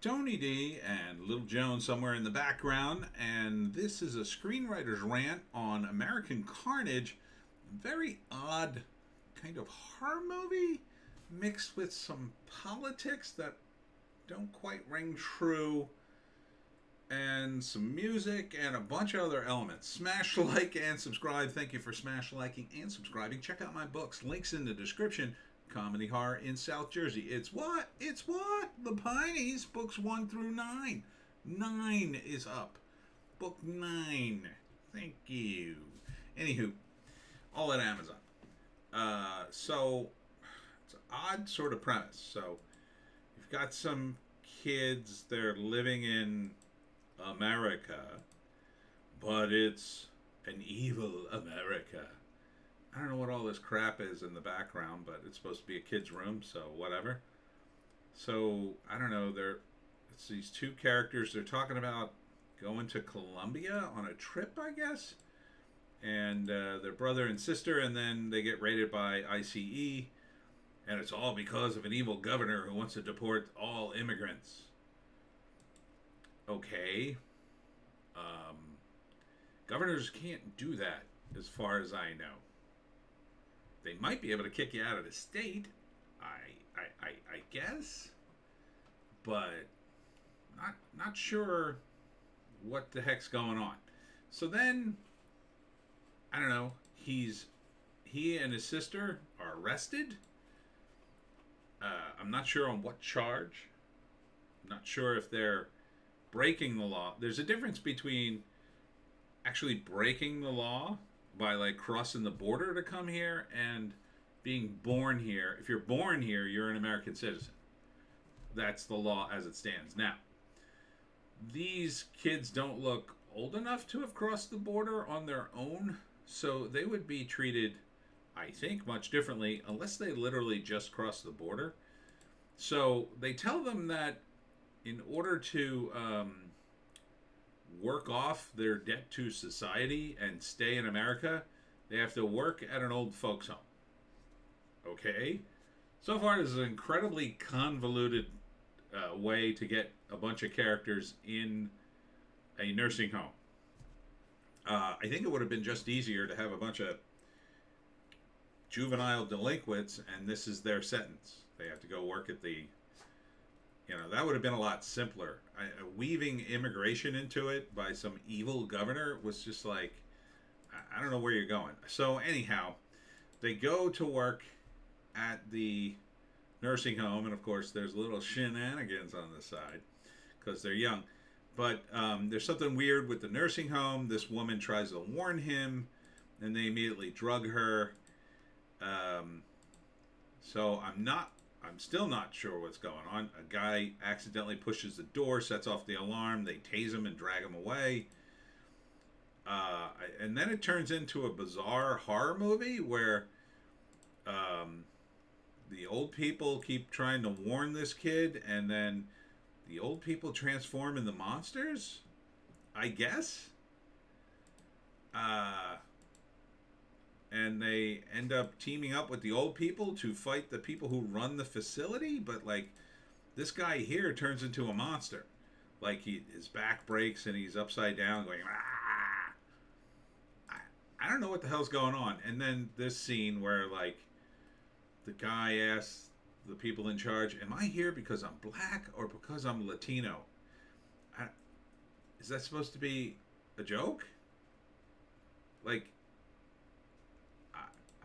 Tony D and Little Joan somewhere in the background, and this is a screenwriter's rant on American Carnage. Very odd kind of horror movie mixed with some politics that don't quite ring true, and some music and a bunch of other elements. Smash like and subscribe. Thank you for smash liking and subscribing. Check out my books. Links in the description. Comedy horror in South Jersey. It's what? It's what? The Pineys, books 1 through 9. 9 is up. Book 9. Thank you. Anywho, all at Amazon. So, it's an odd sort of premise. So, you've got some kids, they're living in America, but it's an evil America. I don't know what all this crap is in the background, but it's supposed to be a kid's room, so whatever. So, I don't know, it's these two characters, they're talking about going to Colombia on a trip, I guess, and their brother and sister, and then they get raided by ICE, and it's all because of an evil governor who wants to deport all immigrants. Okay. Governors can't do that, as far as I know. They might be able to kick you out of the state, I guess, but not sure what the heck's going on. So then, I don't know. He and his sister are arrested. I'm not sure on what charge. I'm not sure if they're breaking the law. There's a difference between actually breaking the law by like crossing the border to come here and being born here. If you're born here, you're an American citizen. That's the law as it stands. Now, these kids don't look old enough to have crossed the border on their own, so they would be treated, I think, much differently unless they literally just crossed the border. So they tell them that in order to work off their debt to society and stay in America, they have to work at an old folks home. Okay? So far, this is an incredibly convoluted way to get a bunch of characters in a nursing home. I think it would have been just easier to have a bunch of juvenile delinquents, and this is their sentence. They have to go work at the... that would have been a lot simpler. Weaving immigration into it by some evil governor was just like, I don't know where you're going. So anyhow, they go to work at the nursing home, and of course there's little shenanigans on the side because they're young. But there's something weird with the nursing home. This woman tries to warn him, and they immediately drug her. So I'm still not sure what's going on. A guy accidentally pushes the door, sets off the alarm. They tase him and drag him away. And then it turns into a bizarre horror movie where the old people keep trying to warn this kid, and then the old people transform into monsters, I guess. And they end up teaming up with the old people to fight the people who run the facility. But, like, this guy here turns into a monster. Like, his back breaks and he's upside down going, ah! I don't know what the hell's going on. And then this scene where, like, the guy asks the people in charge, am I here because I'm black or because I'm Latino? Is that supposed to be a joke? Like...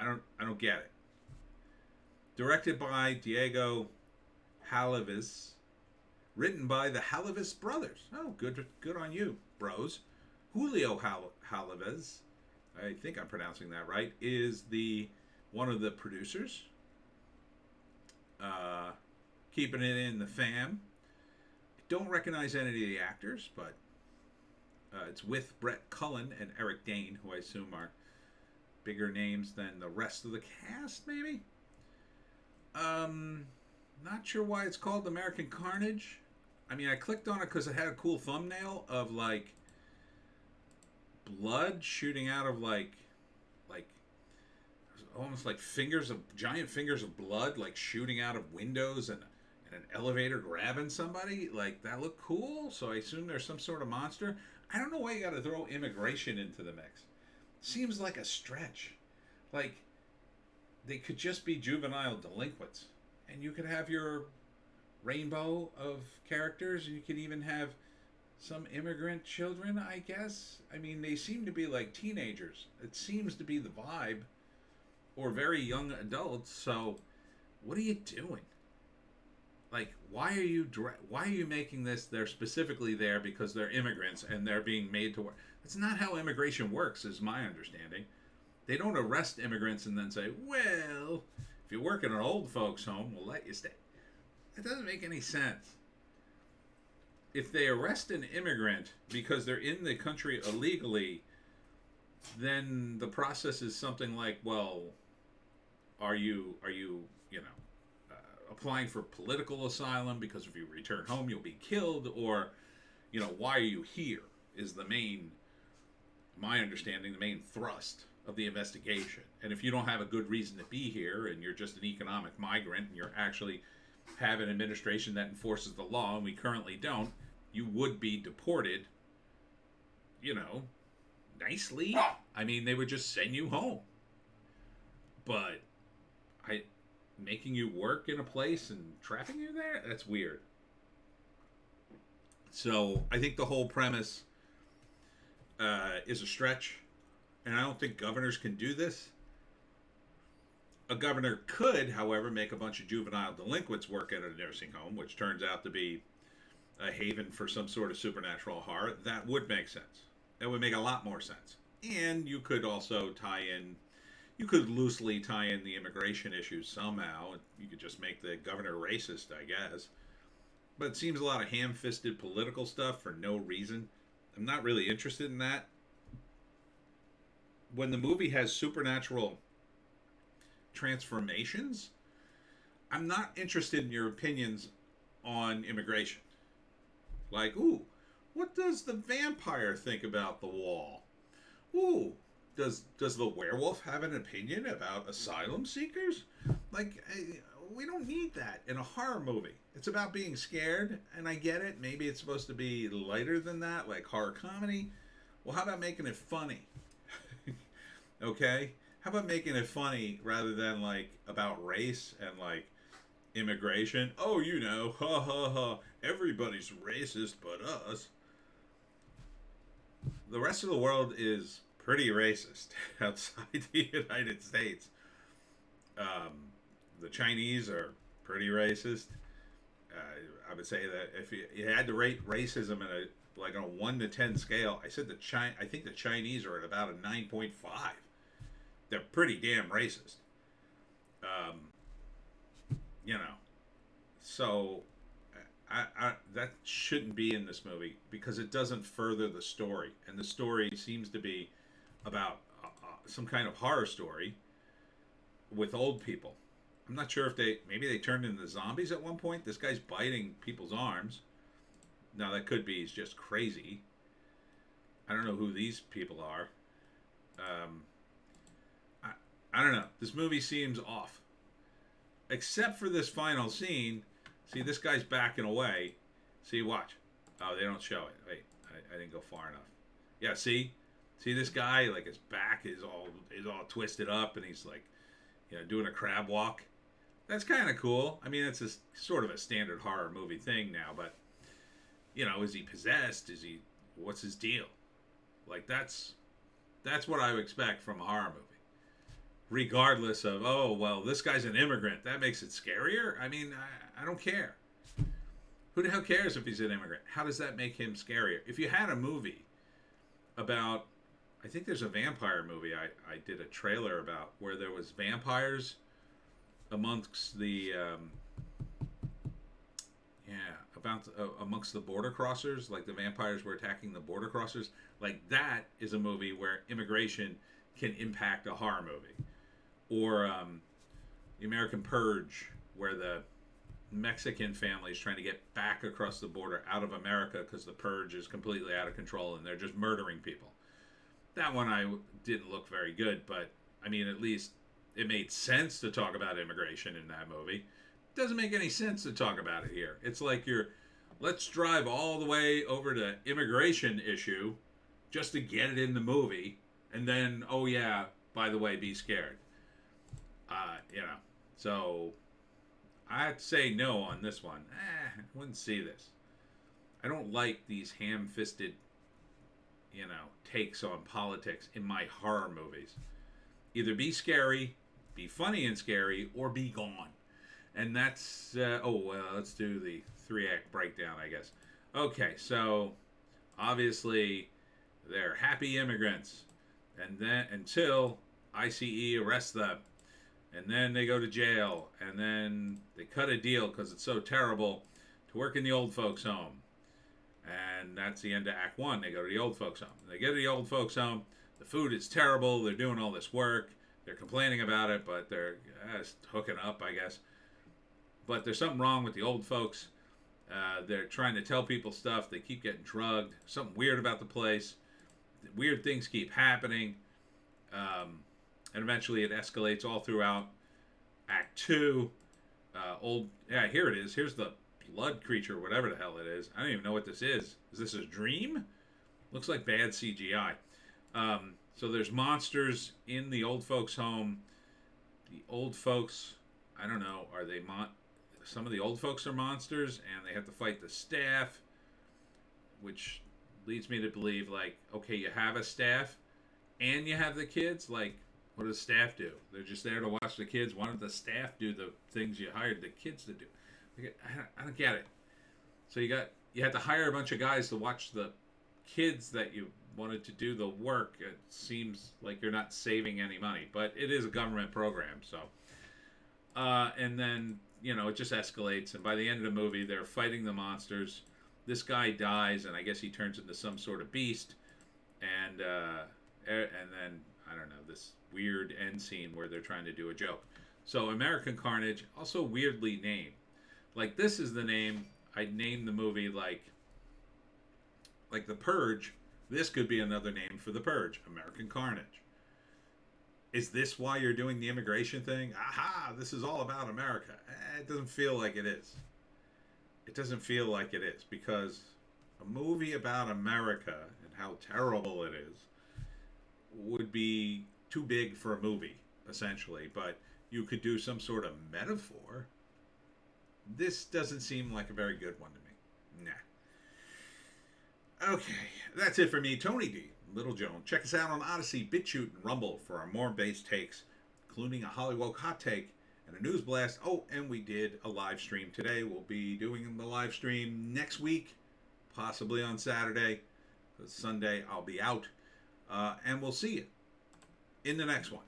I don't get it. Directed by Diego Halavis. Written by the Halavis brothers. Oh, good on you, bros. Julio Halavis, I think I'm pronouncing that right, is one of the producers. Keeping it in the fam. I don't recognize any of the actors, but it's with Brett Cullen and Eric Dane, who I assume are bigger names than the rest of the cast, maybe? Not sure why it's called American Carnage. I mean, I clicked on it because it had a cool thumbnail of, like, blood shooting out of, like almost like giant fingers of blood, like, shooting out of windows and and an elevator grabbing somebody. Like, that looked cool, so I assume there's some sort of monster. I don't know why you got to throw immigration into the mix. Seems like a stretch. Like, they could just be juvenile delinquents, and you could have your rainbow of characters, and you could even have some immigrant children, I guess. I mean, they seem to be like teenagers. It seems to be the vibe, or very young adults. So, what are you doing? Like, why are you making this? They're specifically there because they're immigrants and they're being made to work. That's not how immigration works, is my understanding. They don't arrest immigrants and then say, well, if you work in an old folks' home, we'll let you stay. That doesn't make any sense. If they arrest an immigrant because they're in the country illegally, then the process is something like, well, are you applying for political asylum because if you return home you'll be killed, or why are you here is my understanding, the main thrust of the investigation. And if you don't have a good reason to be here and you're just an economic migrant and you're actually have an administration that enforces the law, and we currently don't, you would be deported, nicely. I mean, they would just send you home. But making you work in a place and trapping you there, that's weird. So I think the whole premise is a stretch, and I don't think governors can do this. A governor could, however, make a bunch of juvenile delinquents work at a nursing home, which turns out to be a haven for some sort of supernatural horror. That would make sense. That would make a lot more sense. And you could also you could loosely tie in the immigration issues somehow. You could just make the governor racist, I guess. But it seems a lot of ham-fisted political stuff for no reason. I'm not really interested in that. When the movie has supernatural transformations, I'm not interested in your opinions on immigration. Like, ooh, what does the vampire think about the wall? Ooh, does the werewolf have an opinion about asylum seekers? Like, we don't need that in a horror movie. It's about being scared, and I get it. Maybe it's supposed to be lighter than that, like horror comedy. Well, how about making it funny? Okay? How about making it funny rather than, like, about race and, like, immigration? Oh, ha ha ha, everybody's racist but us. The rest of the world is pretty racist outside the United States. The Chinese are pretty racist. I would say that if you had to rate racism in on a 1 to 10 scale, I think the Chinese are at about a 9.5. They're pretty damn racist. So I that shouldn't be in this movie because it doesn't further the story, and the story seems to be about some kind of horror story with old people. I'm not sure if maybe they turned into zombies at one point. This guy's biting people's arms. Now that could be he's just crazy. I don't know who these people are. I don't know. This movie seems off. Except for this final scene. See, this guy's backing away. See, watch. Oh, they don't show it. Wait, I didn't go far enough. Yeah, see this guy, like his back is all twisted up, and he's like, doing a crab walk. That's kind of cool. I mean, it's sort of a standard horror movie thing now, but is he possessed? What's his deal? Like that's what I would expect from a horror movie. Regardless of, oh, well, this guy's an immigrant. That makes it scarier? I mean, I don't care. Who the hell cares if he's an immigrant? How does that make him scarier? If you had a movie about, I think there's a vampire movie I did a trailer about where there was vampires amongst the, amongst the border crossers. Like the vampires were attacking the border crossers. Like that is a movie where immigration can impact a horror movie. Or the American Purge, where the Mexican family is trying to get back across the border out of America because the Purge is completely out of control and they're just murdering people. That one didn't look very good, but I mean, at least it made sense to talk about immigration in that movie. Doesn't make any sense to talk about it here. It's like let's drive all the way over to immigration issue just to get it in the movie, and then, oh yeah, by the way, be scared. You know, so I have to say no on this one. I wouldn't see this. I don't like these ham-fisted, takes on politics in my horror movies. Either be scary, be funny and scary, or be gone. And that's, let's do the 3-act breakdown, I guess. Okay, so obviously they're happy immigrants, and then until ICE arrests them, and then they go to jail, and then they cut a deal because it's so terrible to work in the old folks' home. And that's the end of Act 1. They go to the old folks' home. They get to the old folks' home. The food is terrible. They're doing all this work. They're complaining about it, but they're hooking up, I guess. But there's something wrong with the old folks. They're trying to tell people stuff. They keep getting drugged. Something weird about the place. Weird things keep happening. And eventually it escalates all throughout Act 2. Here it is. Here's the blood creature, whatever the hell it is. I don't even know what this is. Is this a dream? Looks like bad CGI. So there's monsters in the old folks' home. The old folks, I don't know, are they some of the old folks are monsters, and they have to fight the staff, which leads me to believe, like, okay, you have a staff, and you have the kids, like, what does staff do? They're just there to watch the kids. Why don't the staff do the things you hired the kids to do? I don't get it. So you had to hire a bunch of guys to watch the kids that you wanted to do the work. It seems like you're not saving any money, but it is a government program, so. And then, it just escalates, and by the end of the movie, they're fighting the monsters. This guy dies, and I guess he turns into some sort of beast, and then, I don't know, this weird end scene where they're trying to do a joke. So American Carnage, also weirdly named. Like, this is the name I'd name the movie, like The Purge. This could be another name for The Purge, American Carnage. Is this why you're doing the immigration thing? Aha, this is all about America. It doesn't feel like it is. It doesn't feel like it is, because a movie about America and how terrible it is would be too big for a movie, essentially. But you could do some sort of metaphor. This doesn't seem like a very good one to me. Nah. Okay, that's it for me, Tony D. Little Joan. Check us out on Odysee, Bitchute, and Rumble for our more base takes, including a Hollywoke hot take and a news blast. Oh, and we did a live stream today. We'll be doing the live stream next week, possibly on Saturday. Sunday I'll be out. And we'll see you in the next one.